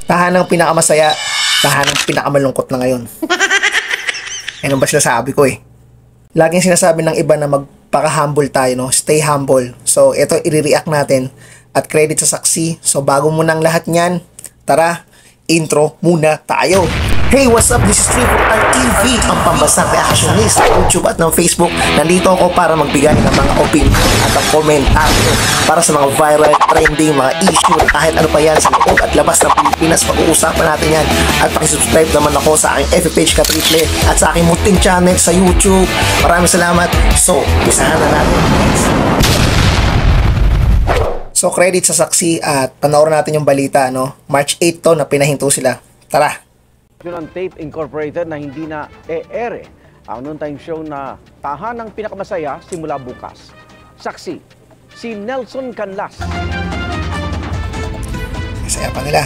Tahanang pinakamasaya, tahanang pinakamalungkot na ngayon. Ano ba sinasabi ko eh? Laging sinasabi ng iba na magpaka-humble tayo, no? Stay humble. So, ito i-react natin at credit sa saksi. So, bago muna ang lahat niyan, tara, intro muna tayo. Hey, what's up? This is Triple R TV, ang pambasang reactionist sa YouTube at ng Facebook. Nandito ako para magbigay ng mga opinion at ang komentaryo para sa mga viral, trending, mga issue, kahit ano pa yan sa loob at labas ng Pilipinas. Pag-uusapan natin yan. At pakisubscribe naman ako sa aking FB page Katriple at sa aking munting channel sa YouTube. Maraming salamat. So, isahan na natin. So, credit sa saksi at panoorin natin yung balita, no? March 8 to na pinahinto sila. Tara! Ng Tape Incorporated na hindi na e-ere ang noontime show na Tahanang Pinakamasaya simula bukas. Saksi, si Nelson Canlas. Masaya pa nila.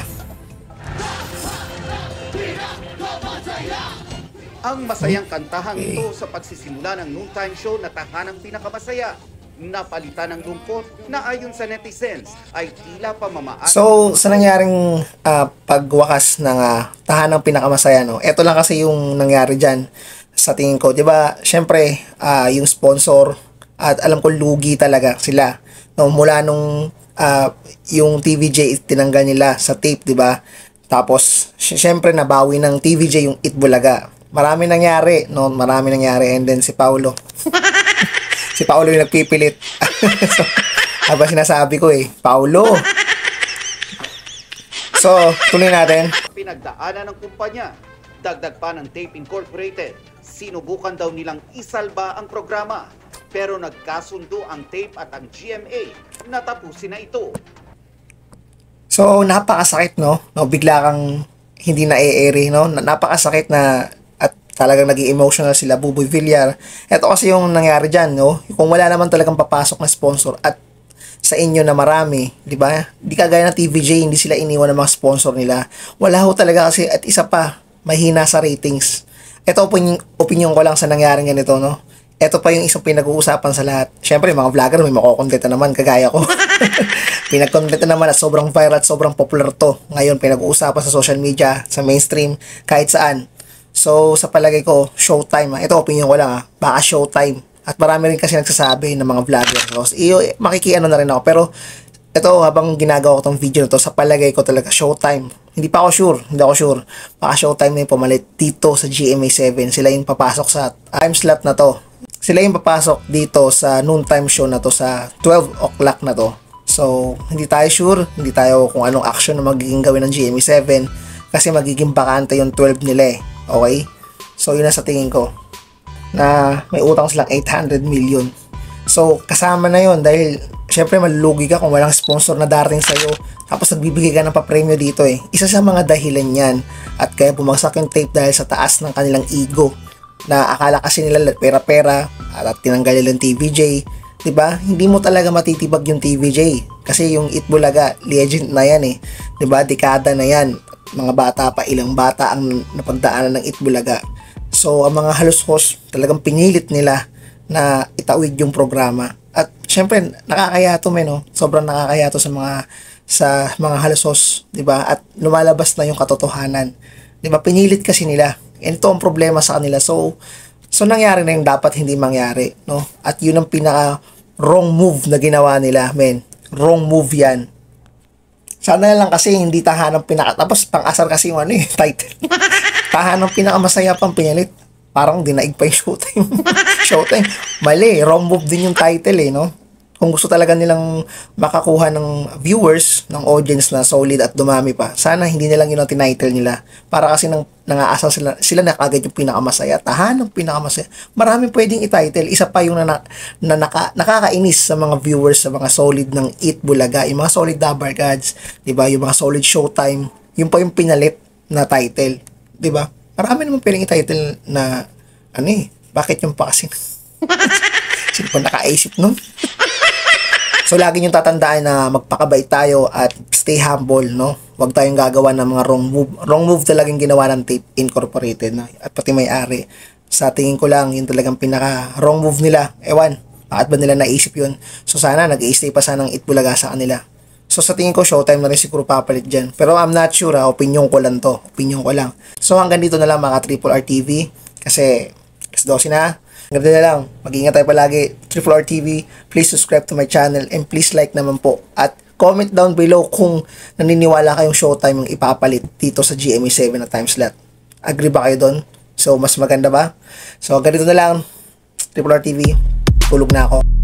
Ang masayang kantahang ito sa pagsisimula ng noontime show na Tahanang Pinakamasaya, napalitan ng lungkot na ayon sa netizens ay tila pamamaan. So, sa nangyaring pagwakas ng Tahanang Pinakamasaya, no? Ito lang kasi yung nangyari dyan sa tingin ko. Diba, syempre, yung sponsor at alam ko lugi talaga sila. No? Mula nung yung TVJ tinanggal nila sa tape, diba? Tapos, syempre, nabawi ng TVJ yung Itbulaga. Marami nangyari, no? Marami nangyari. And then si Paulo. Si Paulo yung nagpipilit. So, haba sinasabi ko eh, Paulo. So, tuloy natin. Pinagdaanan ng kumpanya, dagdag pa ng Tape Incorporated, sinubukan daw nilang isalba ang programa. Pero nagkasundo ang Tape at ang GMA na tapusin na ito. So, napakasakit, no? Bigla kang hindi na-e-ere, no? Napakasakit na talagang naging emotional sila, Buboy Villar. Ito kasi yung nangyari dyan, no? Kung wala naman talagang papasok na sponsor at sa inyo na marami, di ba? Di kagaya ng TVJ, hindi sila iniwan ng mga sponsor nila. Wala ho talaga kasi, at isa pa, mahina sa ratings. Ito opinion ko lang sa nangyaring ganito, no? Ito pa yung isang pinag-uusapan sa lahat. Siyempre, mga vlogger, may makukontenta naman, kagaya ko. Pinag-contenta naman at sobrang viral at sobrang popular to. Ngayon, pinag-uusapan sa social media, sa mainstream, kahit saan. So, sa palagay ko, showtime. Ito, opinion ko lang baka showtime. At marami rin kasi nagsasabi ng mga vlogger. So, makikiano na rin ako. Pero, ito, habang ginagawa ko tong video na to, sa palagay ko talaga, showtime. Hindi pa ako sure. Hindi ako sure. Baka showtime na yung pumalit dito sa GMA7. Sila yung papasok sa time slot na to. Sila yung papasok dito sa noontime show na to sa 12 o'clock na to. So, hindi tayo sure. Hindi tayo kung anong action na magiging gawin ng GMA7. Kasi magiging bakante yung 12 nila eh. Okay? So, yun na sa tingin ko. Na may utang silang 800 million. So, kasama na yun dahil syempre malulugi ka kung walang sponsor na darating sa'yo. Tapos nagbibigay ka ng papremyo dito eh. Isa sa mga dahilan yan. At kaya bumagsak yung tape dahil sa taas ng kanilang ego. Na akala kasi nila pera-pera at tinanggal nila yung TVJ. Diba? Hindi mo talaga matitibag yung TVJ. Kasi yung Itbulaga, legend na yan eh. Diba? Dekada na yan. Mga bata pa, ilang bata ang napagdaanan ng Itbulaga. So, ang mga halos host, talagang pinilit nila na itawid yung programa. At, syempre, nakakayato no? Sobrang nakakayato sa mga halos host, diba? At lumalabas na yung katotohanan. Diba? Pinilit kasi nila. And ito ang problema sa kanila. So nangyari na yung dapat hindi mangyari, no? At yun ang pinaka wrong move na ginawa nila, men. Wrong move yan. Sana lang kasi hindi tahanang tapos pang-asar kasi yung title. Tahanang pinakamasaya pang pinalit. Parang dinaig pa yung showtime. Showtime. Mali, wrong move din yung title eh, no? Kung gusto talaga nilang makakuha ng viewers, ng audience na solid at dumami pa, sana hindi nilang yun ang tinitle nila. Para kasi nangaasal sila na kagad yung pinakamasaya. Tahanang pinakamasaya. Maraming pwedeng i-title. Isa pa yung nakakainis sa mga viewers, sa mga solid ng Itbulaga, yung mga solid Dabar Gods, diba? Yung mga solid Showtime, yung pa yung pinalit na title. Diba? Marami naman pwedeng i-title na, bakit yung pa kasi? Sino pa nakaisip nun? So, lagi nyo tatandaan na magpakabait tayo at stay humble, no? Huwag tayong gagawa ng mga wrong move. Wrong move talagang ginawa ng Tape Incorporated, no? At pati may-ari. Sa tingin ko lang, yun talagang pinaka-wrong move nila. Ewan, bakit ba nila naisip yun? So, sana nag-i-stay pa sana ng Itbulaga sa kanila. So, So sa tingin ko Showtime na rin siguro papalit dyan. Pero I'm not sure ha, opinion ko lang to. Opinion ko lang. So hanggang dito na lang mga Triple R TV. Kasi 12 na. Hanggang na lang. Mag-ingat tayo palagi. Triple R TV. Please subscribe to my channel and please like naman po. At comment down below kung naniniwala kayong Showtime yung ipapalit dito sa GMA 7 na time slot. Agree ba kayo doon? So mas maganda ba? So hanggang dito na lang. Triple R TV. Tulog na ako.